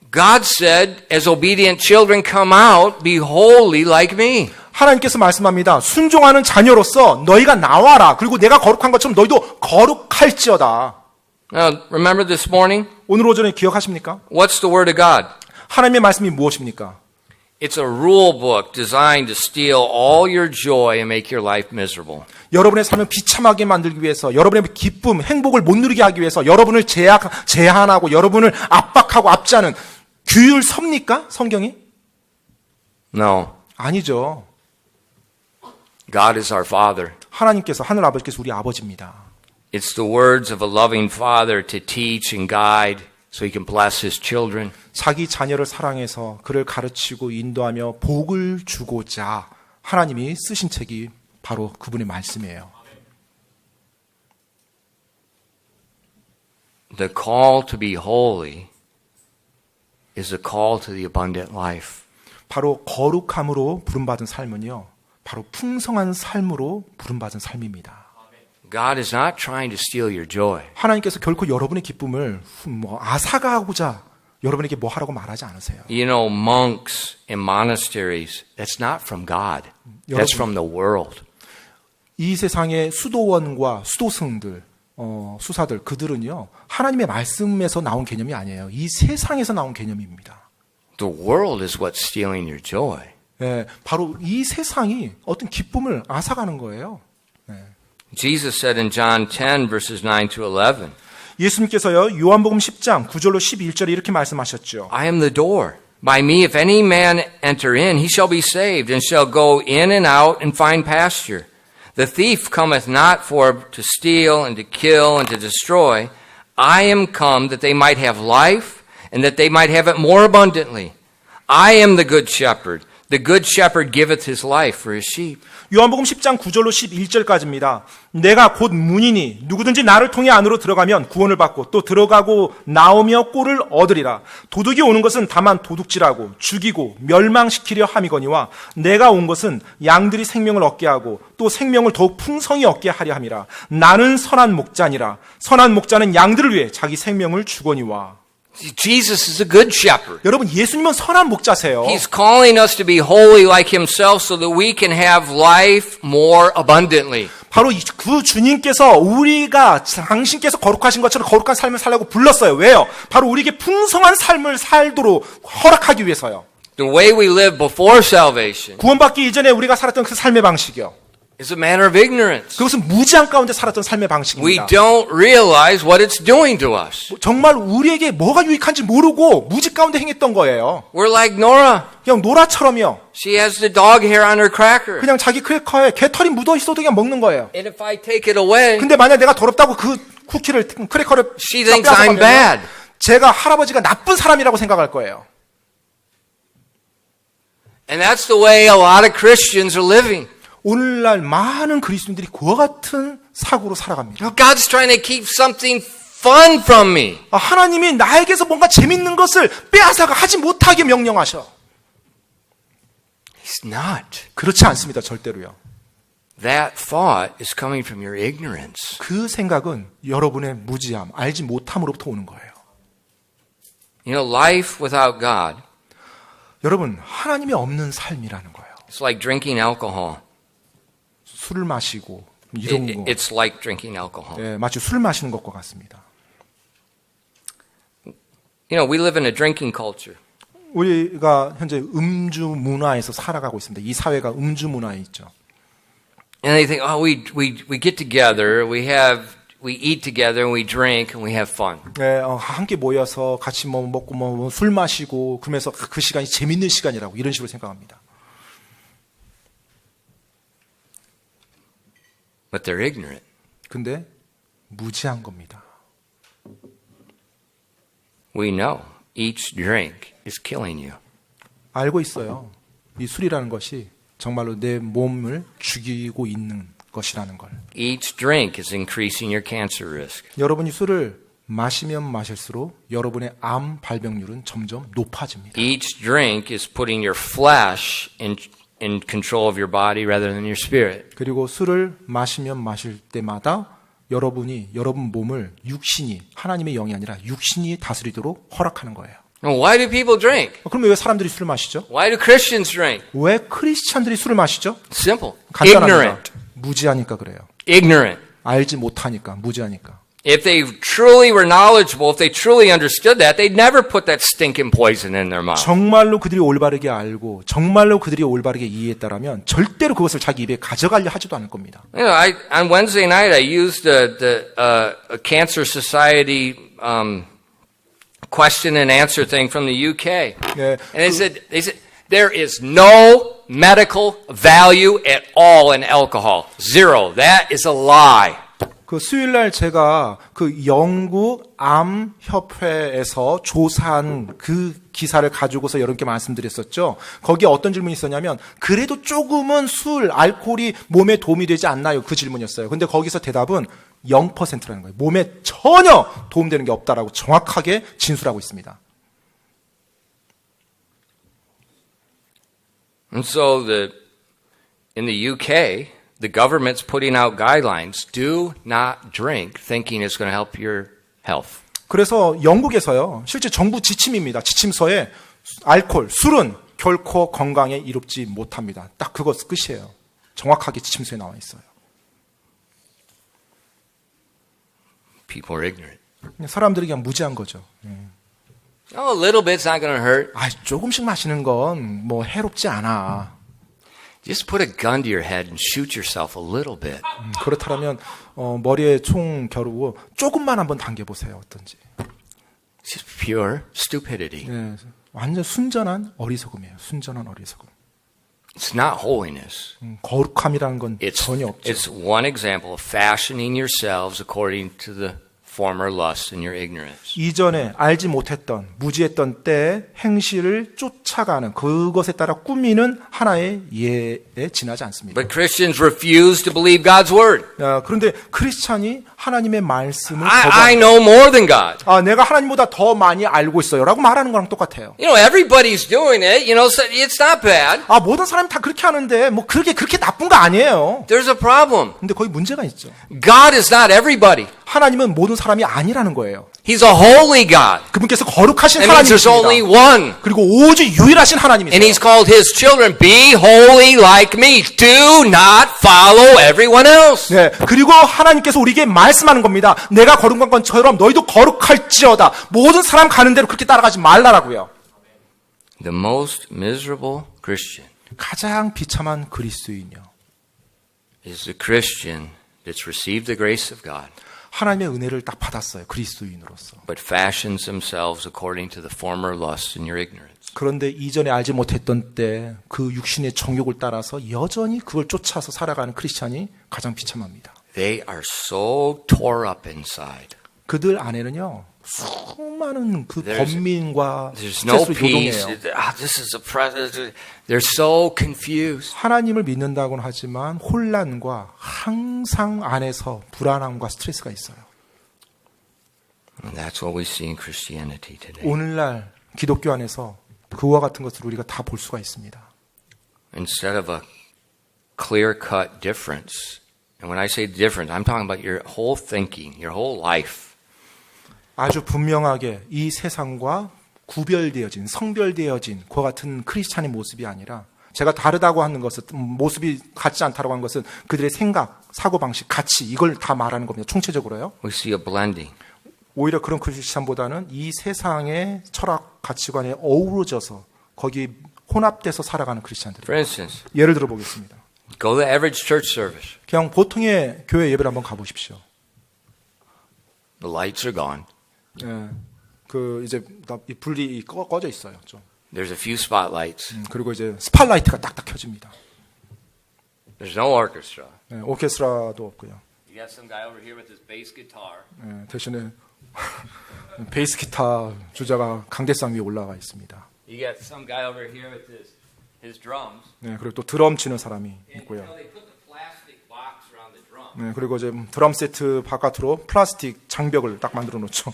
God said, as obedient children come out, be holy like me. 하나님께서 말씀합니다. 순종하는 자녀로서 너희가 나와라. 그리고 내가 거룩한 것처럼 너희도 거룩할지어다. Now, remember this morning? 오늘 오전에 기억하십니까? What's the word of God? 하나님의 말씀이 무엇입니까? It's a rule book designed to steal all your joy and make your life miserable. 여러분의 삶을 비참하게 만들기 위해서, 여러분의 기쁨, 행복을 못 누리게 하기 위해서, 여러분을 제한하고, 여러분을 압박하고 압제하는 규율섭니까? 성경이? No. 아니죠. God is our Father. 하나님께서, 하늘 아버지께서 우리 아버지입니다. It's the words of a loving Father to teach and guide so He can bless His children. 자기 자녀를 사랑해서 그를 가르치고 인도하며 복을 주고자 하나님이 쓰신 책이 바로 그분의 말씀이에요. The call to be holy is a call to the abundant life. 바로 거룩함으로 부름받은 삶은요, 바로 풍성한 삶으로 부름받은 삶입니다. God is not trying to steal your joy. 하나님께서 결코 여러분의 기쁨을 앗아가고자 여러분에게 뭐 하라고 말하지 않으세요. You know, monks in monasteries, that's not from God. That's from the world. 이 세상의 수도원과 수도승들, 수사들, 그들은요, 하나님의 말씀에서 나온 개념이 아니에요. 이 세상에서 나온 개념입니다. The world is what's stealing your joy. 예, 바로 이 세상이 어떤 기쁨을 앗아가는 거예요. Jesus said in John 10, verses 9 to 11, 예수님께서요, 요한복음 10장 9절로 11절에 이렇게 말씀하셨죠. I am the door. By me, if any man enter in, he shall be saved, and shall go in and out and find pasture. The thief cometh not for to steal and to kill and to destroy. I am come that they might have life, and that they might have it more abundantly. I am the good shepherd. The good shepherd giveth his life for his sheep. 요한복음 10장 9절로 11절까지입니다. 내가 곧 문이니 누구든지 나를 통해 안으로 들어가면 구원을 받고 또 들어가고 나오며 꼴을 얻으리라. 도둑이 오는 것은 다만 도둑질하고 죽이고 멸망시키려 함이거니와 내가 온 것은 양들이 생명을 얻게 하고 또 생명을 더욱 풍성히 얻게 하려 함이라. 나는 선한 목자니라. 선한 목자는 양들을 위해 자기 생명을 주거니와. Jesus is a good shepherd. 여러분, 예수님은 선한 목자세요. He's calling us to be holy like himself so that we can have life more abundantly. 바로 그 주님께서 우리가 당신께서 거룩하신 것처럼 거룩한 삶을 살라고 불렀어요. 왜요? 바로 우리에게 풍성한 삶을 살도록 허락하기 위해서요. The way we lived before salvation 구원받기 이전에 우리가 살았던 그 삶의 방식이요. is a matter of ignorance. 그것은 무지한 가운데 살았던 삶의 We 방식입니다. don't realize what it's doing to us. 정말 우리에게 뭐가 유익한지 모르고 무지 가운데 행했던 거예요. We're like Nora. 그냥 노라처럼요. She has the dog hair on her cracker. 그냥 자기 크래커에 개털이 묻어 있어도 그냥 먹는 거예요. And if I take it away, 근데 만약 내가 더럽다고 그 쿠키를 크래커를 she thinks 쫙 I'm 빼앗아가면 bad. 제가 할아버지가 나쁜 사람이라고 생각할 거예요. And that's the way a lot of Christians are living. 오늘날 많은 그리스도인들이 그와 같은 사고로 살아갑니다. You know, God's trying to keep something fun from me. 하나님이 나에게서 뭔가 재밌는 것을 빼앗아가 하지 못하게 명령하셔. He's not. 그렇지 않습니다. 절대로요. That thought is coming from your ignorance. 그 생각은 여러분의 무지함, 알지 못함으로부터 오는 거예요. You know, life without God, 여러분, 하나님이 없는 삶이라는 거예요. it's like drinking alcohol. 술을 마시고 이런 거. It's like drinking alcohol. 예, 마치 술 마시는 것과 같습니다. You know, we live in a drinking culture. 우리가 현재 음주 문화에서 살아가고 있습니다. 이 사회가 음주 문화에 있죠. And they think, oh, we get together, we eat together, and we drink, and we have fun. 네, 함께 모여서 같이 먹고 술 마시고 그러면서 그 시간이 재밌는 시간이라고 이런 식으로 생각합니다. But they're ignorant. 근데 무지한 겁니다. We know each drink is killing you. 알고 있어요. 이 술이라는 것이 정말로 내 몸을 죽이고 있는 것이라는 걸. Each drink is increasing your cancer risk. 여러분이 술을 마시면 마실수록 여러분의 암 발병률은 점점 높아집니다. Each drink is putting your flesh in control of your body rather than your spirit. 그리고 술을 마시면 마실 때마다 여러분 몸을 육신이 하나님의 영이 아니라 육신이 다스리도록 허락하는 거예요. Why do people drink? 그러면 왜 사람들이 술을 마시죠? Why do Christians drink? 왜 크리스찬들이 술을 마시죠? Simple. 간단합니다. Ignorant. 무지하니까 그래요. Ignorant. 알지 못하니까, 무지하니까. If they truly were knowledgeable, if they truly understood that, they'd never put that stinking poison in their mouth. 정말로 그들이 올바르게 알고 정말로 그들이 올바르게 이해했다라면 절대로 그것을 자기 입에 가져가려 하지도 않을 겁니다. You know, on Wednesday night, I used the Cancer Society question and answer thing from the UK, 예, and they said there is no medical value at all in alcohol. Zero. That is a lie. 그 수요일날 제가 그 영국 암협회에서 조사한 그 기사를 가지고서 여러분께 말씀드렸었죠. 거기에 어떤 질문이 있었냐면 그래도 조금은 술, 알코올이 몸에 도움이 되지 않나요? 그 질문이었어요. 근데 거기서 대답은 0%라는 거예요. 몸에 전혀 도움되는 게 없다라고 정확하게 진술하고 있습니다. And so in the UK, the government's putting out guidelines. Do not drink, thinking it's going to help your health. 그래서 영국에서요, 실제 정부 지침입니다. 지침서에 알코올, 술은 결코 건강에 이롭지 못합니다. 딱 그것 끝이에요. 정확하게 지침서에 나와 있어요. People are ignorant. 사람들이 그냥 무지한 거죠. Oh, a little bit's not going to hurt. 조금씩 마시는 건 뭐 해롭지 않아. Just put a gun to your head and shoot yourself a little bit. 그렇다면 머리에 총 겨루고 조금만 한번 당겨보세요. 어떤지. It's just pure stupidity. 네, 완전 순전한 어리석음이에요. 순전한 어리석음. It's not holiness. 거룩함이라는 건 전혀 없죠. It's one example of fashioning yourselves according to the former lusts in your ignorance. 이전에 알지 못했던 무지했던 때의 행실을 쫓아가는 그것에 따라 꾸미는 하나의 예에 지나지 않습니다. But Christians refuse to believe God's word. 그런데 크리스찬이 하나님의 말씀을 I know more than God. 내가 하나님보다 더 많이 알고 있어요라고 말하는 거랑 똑같아요. You know, everybody's doing it. You know, so it's not bad. 모든 사람이 다 그렇게 하는데 뭐 그렇게 나쁜 거 아니에요. There's a problem. 근데 거기 문제가 있죠. God is not everybody. 하나님은 모든 사람이 아니라는 거예요. He's a holy God. 그분께서 거룩하신 That means there's only 하나님이십니다. one. 그리고 오직 유일하신 하나님이세요. And he's called his children, be holy like me. Do not follow everyone else. 네, 그리고 하나님께서 우리에게 말씀하는 겁니다. 내가 거룩한 것처럼 너희도 거룩할지어다. 모든 사람 가는 대로 그렇게 따라가지 말라라고요. The most miserable Christian 가장 비참한 그리스도인이요. is the Christian that's received the grace of God, 하나님의 은혜를 딱 받았어요. 그리스도인으로서. but fashions themselves according to the former lusts in your ignorance. 그런데 이전에 알지 못했던 때 그 육신의 정욕을 따라서 여전히 그걸 쫓아서 살아가는 크리스찬이 가장 비참합니다. They are so tore up inside. 그들 안에는요 수많은 그 번민과 There's no 스트레스를 peace. 요동해요. This is a present. They're so confused. 하나님을 믿는다고는 하지만 혼란과 항상 안에서 불안함과 스트레스가 있어요. And that's what we see in Christianity today. 오늘날 기독교 안에서 그와 같은 것을 우리가 다 볼 수가 있습니다. Instead of a clear-cut difference, and when I say difference, I'm talking about your whole thinking, your whole life. 아주 분명하게 이 세상과 구별되어진 성별되어진 그와 같은 크리스찬의 모습이 아니라 제가 다르다고 하는 것은 모습이 같지 않다고 하는 것은 그들의 생각, 사고방식, 가치 이걸 다 말하는 겁니다. 총체적으로요. We see a blending. 오히려 그런 크리스찬보다는 이 세상의 철학 가치관에 어우러져서 거기 혼합돼서 살아가는 크리스찬들. For instance, 예를 들어 보겠습니다. go to the average church service. 그냥 보통의 교회 예배를 한번 가보십시오. The lights are gone. 예, 그 이제 이 불이 꺼져 있어요. 좀. There's a few spotlights. 그리고 이제 스팟라이트가 딱딱 켜집니다. There's no orchestra. 예, 오케스트라도 없고요. You got some guy over here with his bass guitar. 예, 대신에 베이스 기타 주자가 강대상 위에 올라가 있습니다. You got some guy over here with his drums. 네, 그리고 또 드럼 치는 사람이 And 있고요. they put the plastic box around the drum. 네, 그리고 이제 드럼 세트 바깥으로 플라스틱 장벽을 딱 만들어 놓죠.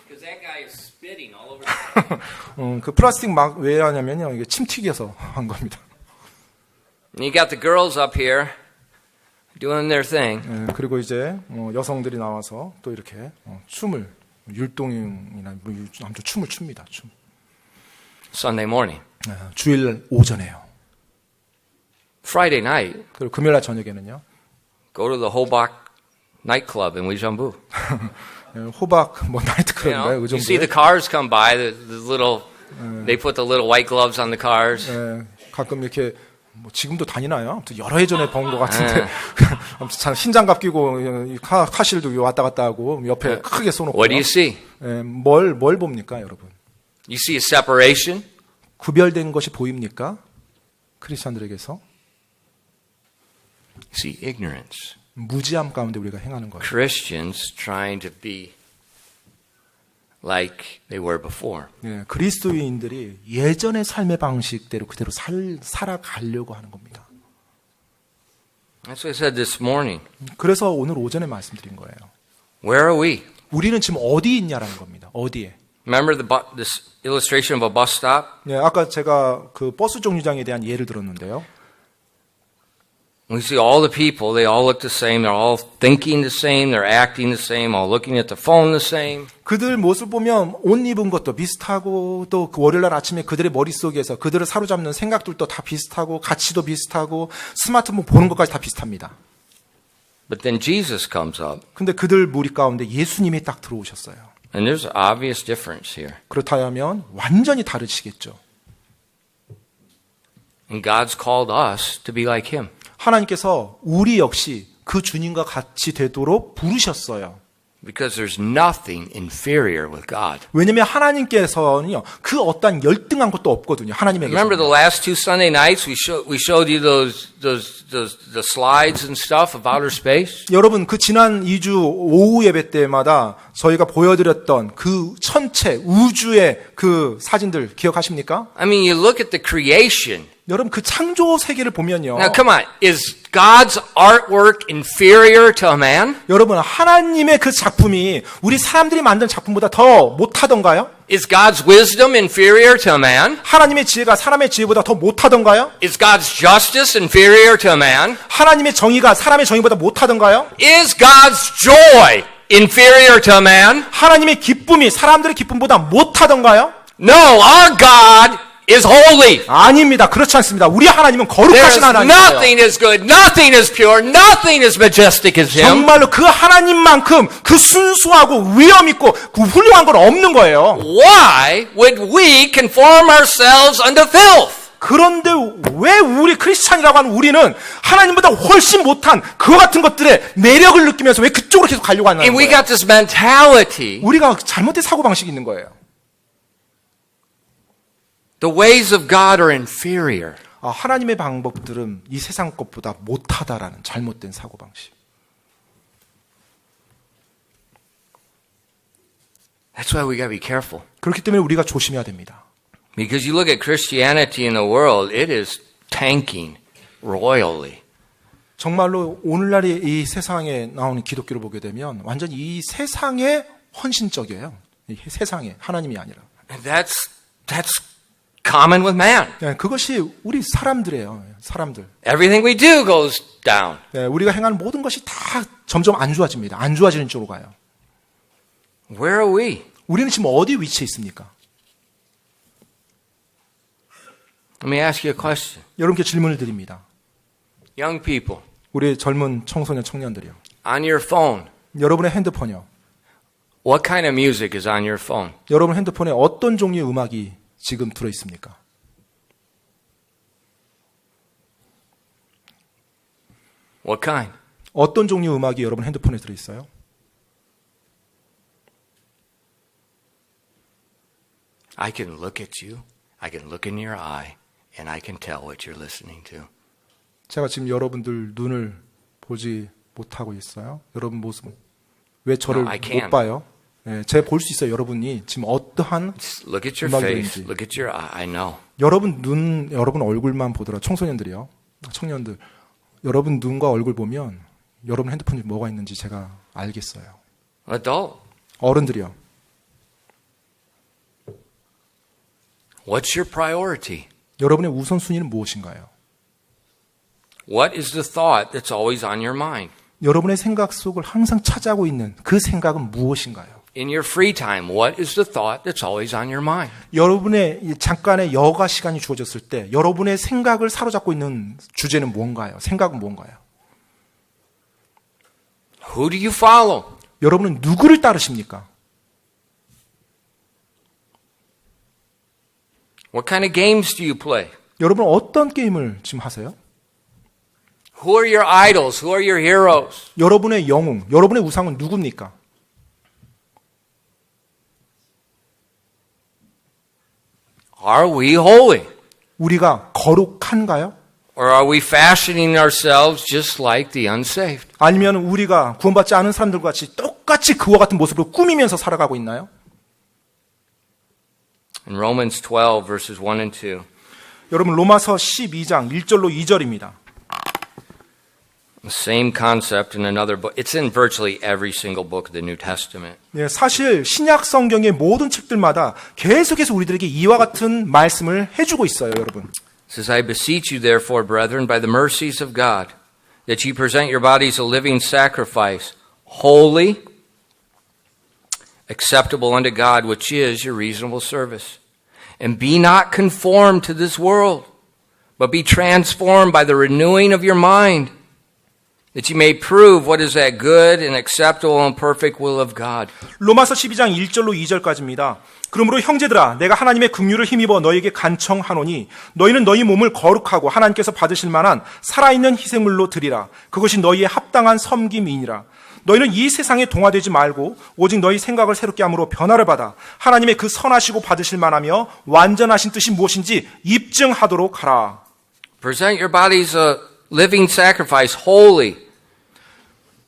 Because that guy is spitting all over the place. 그 플라스틱 막 왜 하냐면요, 이게 침 튀겨서 한 겁니다. And you got the girls up here doing their thing. 네, 그리고 이제 여성들이 나와서 또 이렇게 춤을 율동이나 아무튼 춤을 춥니다. 춤. Sunday morning. 네, 주일 오전에요. Friday night, 그리고 금요일 날 저녁에는요. go to the Hobart nightclub in Uijeonbu. 호박 뭐 You 나이트클럽인가요? know, 그 you see the 정도에. cars come by, the little, they put the little white gloves on the cars. 가끔 이렇게 뭐 지금도 다니나요? 아무튼 여러 해 전에 본 것 같은데 아무튼 참 흰장갑 끼고 이 카실도 왔다 갔다 하고 옆에 크게 쏘놓고 What do you see? 뭘 봅니까, 여러분? You see a separation. 구별된 것이 보입니까? 크리스천들에게서 You see ignorance. 무지함 가운데 우리가 행하는 거예요. Christians trying to be like they were before. 예, 그리스도인들이 예전의 삶의 방식대로 그대로 살아가려고 하는 겁니다. That's what I said this morning. 그래서 오늘 오전에 말씀드린 거예요. Where are we? 우리는 지금 어디 있냐라는 겁니다. 어디에? Remember this illustration of a bus stop? 예, 아까 제가 그 버스 정류장에 대한 예를 들었는데요. We see all the people, they all look the same, they're all thinking the same, they're acting the same, all looking at the phone the same. 그들 모습 보면 옷 입은 것도 비슷하고 또 그 월요일날 아침에 그들의 머릿속에서 그들을 사로잡는 생각들도 다 비슷하고 가치도 비슷하고 스마트폰 보는 것까지 다 비슷합니다. But then Jesus comes up, 근데 그들 무리 가운데 예수님이 딱 들어오셨어요. and there's an obvious difference here. 그렇다면 완전히 다르시겠죠. And God's called us to be like Him. 하나님께서 우리 역시 그 주님과 같이 되도록 부르셨어요. Because there's nothing inferior with God. 왜냐하면 하나님께서는요 그 어떤 열등한 것도 없거든요. 하나님에게서. Remember the last two Sunday nights we showed you the slides and stuff of outer space? 여러분 그 지난 2주 오후 예배 때마다 저희가 보여드렸던 그 천체 우주의 그 사진들 기억하십니까? I mean, you look at the creation. 여러분 그 창조 세계를 보면요. Now, come on. Is God's artwork inferior to a man? 여러분 하나님의 그 작품이 우리 사람들이 만든 작품보다 더 못하던가요? Is God's wisdom inferior to a man? 하나님의 지혜가 사람의 지혜보다 더 못하던가요? Is God's justice inferior to a man? 하나님의 정의가 사람의 정의보다 못하던가요? Is God's joy inferior to a man? 하나님의 기쁨이 사람들의 기쁨보다 못하던가요? No, our God is holy. 아닙니다. 그렇지 않습니다. 우리 하나님은 There 거룩하신 is 하나님이에요. nothing as good, nothing as pure, nothing as majestic as Him. 정말로 그 하나님만큼 그 순수하고 위엄 있고 그 훌륭한 건 없는 거예요. Why would we conform ourselves unto filth? 그런데 왜 우리 크리스찬이라고 하는 우리는 하나님보다 훨씬 못한 그와 같은 것들의 매력을 느끼면서 왜 그쪽으로 계속 가려고 하는 And we 거예요? got this mentality. 우리가 잘못된 사고방식이 있는 거예요. The ways of God are inferior. 하나님의 방법들은 이 세상 것보다 못하다라는 잘못된 사고방식. That's why we got to be careful. 그렇기 때문에 우리가 조심해야 됩니다. Because you look at Christianity in the world, it is tanking royally. 정말로 오늘날의 이 세상에 나오는 기독교를 보게 되면 완전히 이 세상에 헌신적이에요. 이 세상에 하나님이 아니라. And that's common with man. 그것이 우리 사람들이에요. 사람들. Everything we do goes down. 우리가 행하는 모든 것이 다 점점 안 좋아집니다. 안 좋아지는 쪽으로 가요. Where are we? 우리는 지금 어디 위치해 있습니까? Let me ask you a question. 여러분께 질문을 드립니다. Young people, 우리 젊은 청소년 청년들이요. on your phone, 여러분의 핸드폰이요. what kind of music is on your phone? 여러분 핸드폰에 어떤 종류의 음악이 지금 들어 있습니까? What kind? 어떤 종류의 음악이 여러분 핸드폰에 들어 있어요? I can look at you, I can look in your eye, and I can tell what you're listening to. 제가 지금 여러분들 눈을 보지 못하고 있어요. 여러분 모습은 왜 저를 No, I can't. 못 봐요? 제가 볼 수 있어요. 여러분이 지금 어떠한 Just look at your 음악이 face, 들리는지. look at your eye. I know. 여러분 눈, 여러분 얼굴만 보더라. 청소년들이요. 청년들. 여러분 눈과 얼굴 보면 여러분 핸드폰에 뭐가 있는지 제가 알겠어요. Adult, 어른들이요. what's your priority? 여러분의 우선순위는 무엇인가요? What is the thought that's always on your mind? 여러분의 생각 속을 항상 차지하고 있는 그 생각은 무엇인가요? In your free time, what is the thought that's always on your mind? 여러분의 이 잠깐의 여가 시간이 주어졌을 때 여러분의 생각을 사로잡고 있는 주제는 뭔가요? 생각은 뭔가요? Who do you follow? 여러분은 누구를 따르십니까? What kind of games do you play? 여러분은 어떤 게임을 지금 하세요? Who are your idols? Who are your heroes? 여러분의 영웅, 여러분의 우상은 누굽니까? Are we holy? 우리가 거룩한가요? Or are we fashioning ourselves just like the unsaved? 아니면 우리가 구원받지 않은 사람들과 같이 똑같이 그와 같은 모습으로 꾸미면서 살아가고 있나요? In Romans 12, verses 1 and 2, 여러분 로마서 12장 1절로 2절입니다. the same concept in another book. It's in virtually every single book of the New Testament. 사실 신약 성경의 모든 책들마다 계속해서 우리들에게 이와 같은 말씀을 해주고 있어요, 여러분. It says, I beseech you, therefore, brethren, by the mercies of God, that ye present your bodies a living sacrifice, holy, acceptable unto God, which is your reasonable service. And be not conformed to this world, but be transformed by the renewing of your mind, that ye may prove what is that good and acceptable and perfect will of God. 로마서 12장 1절로 2절까지입니다. 그러므로 형제들아 내가 하나님의 긍휼을 힘입어 너희에게 간청하노니 너희는 너희 몸을 거룩하고 하나님께서 받으실 만한 살아있는 희생물로 드리라. 그것이 너희의 합당한 섬김이니라. 너희는 이 세상에 동화되지 말고 오직 너희 생각을 새롭게 함으로 변화를 받아 하나님의 그 선하시고 받으실 만하며 완전하신 뜻이 무엇인지 입증하도록 하라. Present your bodies a living sacrifice, holy.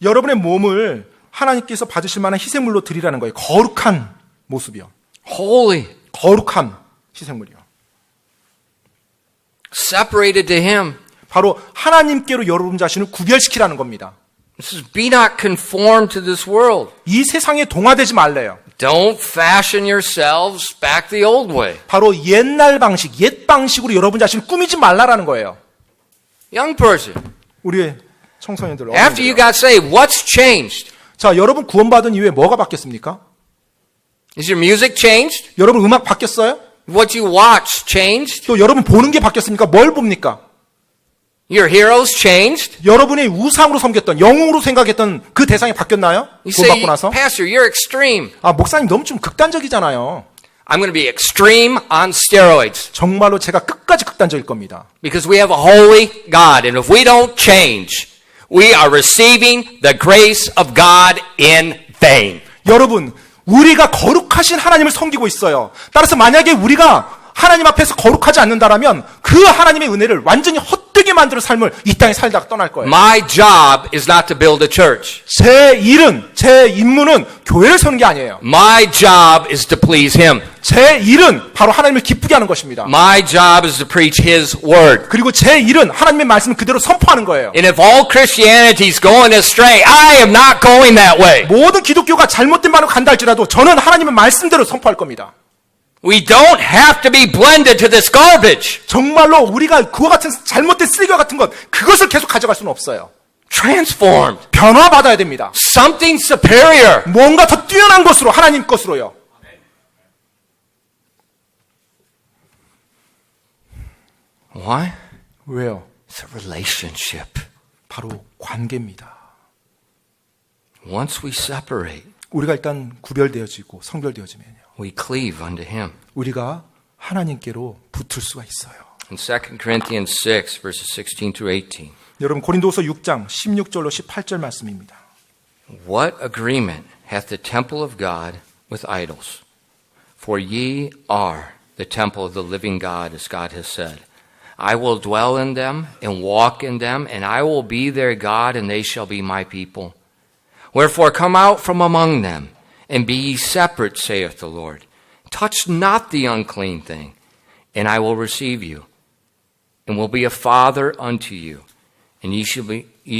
여러분의 몸을 하나님께서 받으실 만한 희생물로 드리라는 거예요. 거룩한 모습이요. Holy. 거룩한 희생물이요. Separated to Him. 바로 하나님께로 여러분 자신을 구별시키라는 겁니다. This is be not conformed to this world. 이 세상에 동화되지 말래요. Don't fashion yourselves back the old way. 바로 옛날 방식, 옛 방식으로 여러분 자신을 꾸미지 말라라는 거예요. Young person, 우리의 청소년들. after you 어른들이요. got saved, what's changed? 자, 여러분 구원받은 이후에 뭐가 바뀌었습니까? Is your music changed? 여러분 음악 바뀌었어요? What you watch changed? 또 여러분 보는 게 바뀌었습니까? 뭘 봅니까? Your heroes changed? 여러분의 우상으로 섬겼던, 영웅으로 생각했던 그 대상이 바뀌었나요? You say, 구원받고 나서? Pastor, you're extreme. 목사님 너무 좀 극단적이잖아요. I'm going to be extreme on steroids 정말로 제가 끝까지 극단적일 겁니다. because we have a holy God. And if we don't change, we are receiving the grace of God in vain. 여러분, 우리가 거룩하신 하나님을 섬기고 있어요. 따라서 만약에 우리가 하나님 앞에서 거룩하지 않는다라면 그 하나님의 은혜를 완전히 헛되게 만드는 삶을 이 땅에 살다가 떠날 거예요. My job is not to build a church. 제 임무는 교회를 세우는 게 아니에요. My job is to please Him. 제 일은 바로 하나님을 기쁘게 하는 것입니다. My job is to preach His Word. 그리고 제 일은 하나님의 말씀을 그대로 선포하는 거예요. And if all Christianity is going astray, I am not going that way. 모든 기독교가 잘못된 말을 간다 할지라도 저는 하나님의 말씀대로 선포할 겁니다. We don't have to be blended to this garbage. 정말로 우리가 그와 같은 잘못된 쓰레기와 같은 것 그것을 계속 가져갈 수는 없어요. Transformed. 변화받아야 됩니다. Something superior. 뭔가 더 뛰어난 것으로 하나님 것으로요. Why? 왜요? It's a relationship. 바로 관계입니다. Once we separate, 우리가 일단 구별되어지고 성별되어지면요. we cleave unto Him. 우리가 하나님께로 붙을 수가 있어요. In 2 Corinthians 6, verses 16 through 18. 여러분 고린도서 6장 16절로 18절 말씀입니다. What agreement hath the temple of God with idols? For ye are the temple of the living God, as God has said. I will dwell in them and walk in them, and I will be their God, and they shall be my people. Wherefore come out from among them, and be ye separate, saith the Lord. Touch not the unclean thing, and I will receive you, and will be a father unto you, and ye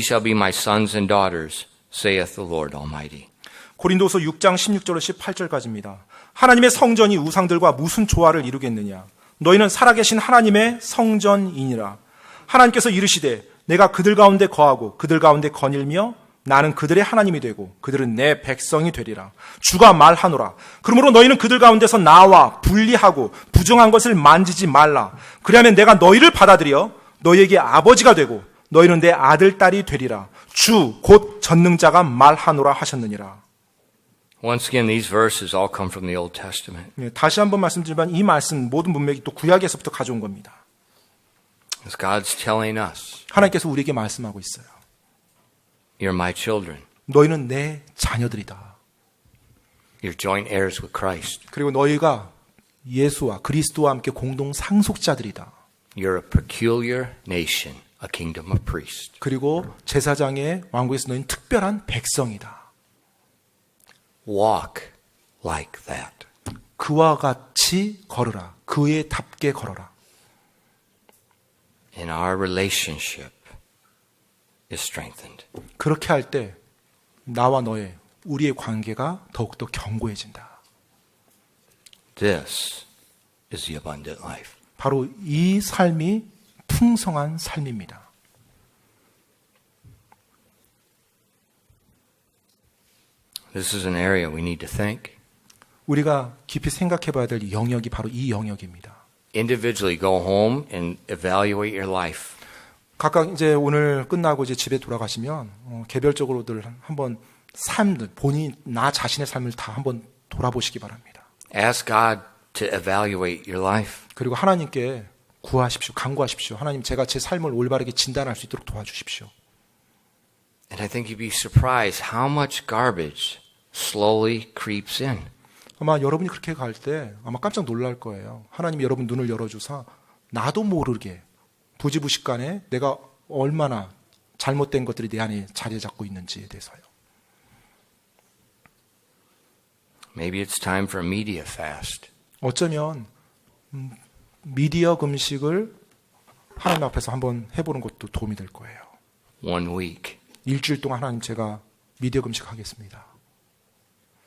shall be my sons and daughters, saith the Lord Almighty. 고린도서 6장 16절로 18절까지입니다. 하나님의 성전이 우상들과 무슨 조화를 이루겠느냐? 너희는 살아계신 하나님의 성전이니라. 하나님께서 이르시되 내가 그들 가운데 거하고 그들 가운데 거닐며 나는 그들의 하나님이 되고 그들은 내 백성이 되리라. 주가 말하노라. 그러므로 너희는 그들 가운데서 나와 분리하고 부정한 것을 만지지 말라. 그리하면 내가 너희를 받아들여 너희에게 아버지가 되고 너희는 내 아들 딸이 되리라. 주 곧 전능자가 말하노라 하셨느니라. Once again, these verses all come from the Old Testament. 다시 한번 말씀드리지만 이 말씀 모든 문맥이 또 구약에서부터 가져온 겁니다. As God's telling us, 하나님께서 우리에게 말씀하고 있어요. you're my children. 너희는 내 자녀들이다. You're joint heirs with Christ. 그리고 너희가 예수와 그리스도와 함께 공동 상속자들이다. You're a peculiar nation, a kingdom of priests. 그리고 제사장의 왕국에서 너희는 특별한 백성이다. Walk like that. 그와 같이 걸으라. 그에 답게 걸어라. And our relationship is strengthened. 그렇게 할 때 나와 너의 우리의 관계가 더욱더 견고해진다. This is the abundant life. 바로 이 삶이 풍성한 삶입니다. This is an area we need to think. 우리가 깊이 생각해 봐야 될 영역이 바로 이 영역입니다. Individually go home and evaluate your life. 각각 이제 오늘 끝나고 이제 집에 돌아가시면 개별적으로들 한번 삶들 본인 나 자신의 삶을 다 한번 돌아보시기 바랍니다. Ask God to evaluate your life. 그리고 하나님께 구하십시오. 간구하십시오. 하나님 제가 제 삶을 올바르게 진단할 수 있도록 도와주십시오. And I think you'd be surprised how much garbage slowly creeps in. 아마 여러분이 그렇게 갈 때 아마 깜짝 놀랄 거예요. 하나님이 여러분 눈을 열어주사 나도 모르게 부지부식간에 내가 얼마나 잘못된 것들이 내 안에 자리 잡고 있는지에 대해서요. Maybe it's time for a media fast. 어쩌면 미디어 금식을 하나님 앞에서 한번 해보는 것도 도움이 될 거예요. 1 week. 일주일 동안 하나님 제가 미디어 금식하겠습니다.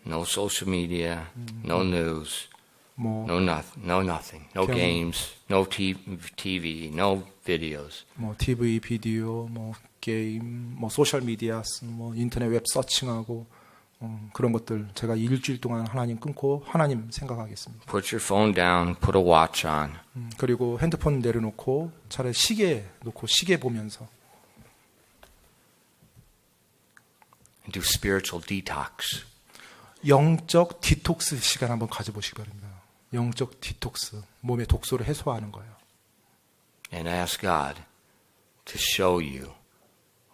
No social media, no news, 뭐 no nothing, no 그냥- games, no TV, no videos. 뭐 TV, 비디오, 뭐 게임, 뭐 소셜 미디어, 뭐 인터넷 웹 서칭하고 그런 것들 제가 일주일 동안 하나님 끊고 하나님 생각하겠습니다. Put your phone down, put a watch on. 그리고 핸드폰 내려놓고 차라리 시계 놓고 시계 보면서 And do spiritual detox. 영적 디톡스 시간 한번 가져보시기 바랍니다. 영적 디톡스, 몸의 독소를 해소하는 거예요. And ask God to show you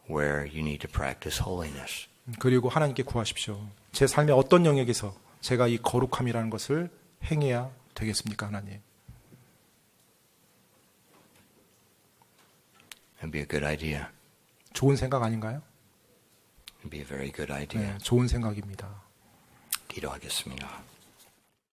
where you need to practice holiness. 그리고 하나님께 구하십시오. 제 삶의 어떤 영역에서 제가 이 거룩함이라는 것을 행해야 되겠습니까, 하나님? It'd be a good idea. 좋은 생각 아닌가요? It'd be a very good idea. 네, 좋은 생각입니다. 기도하겠습니다.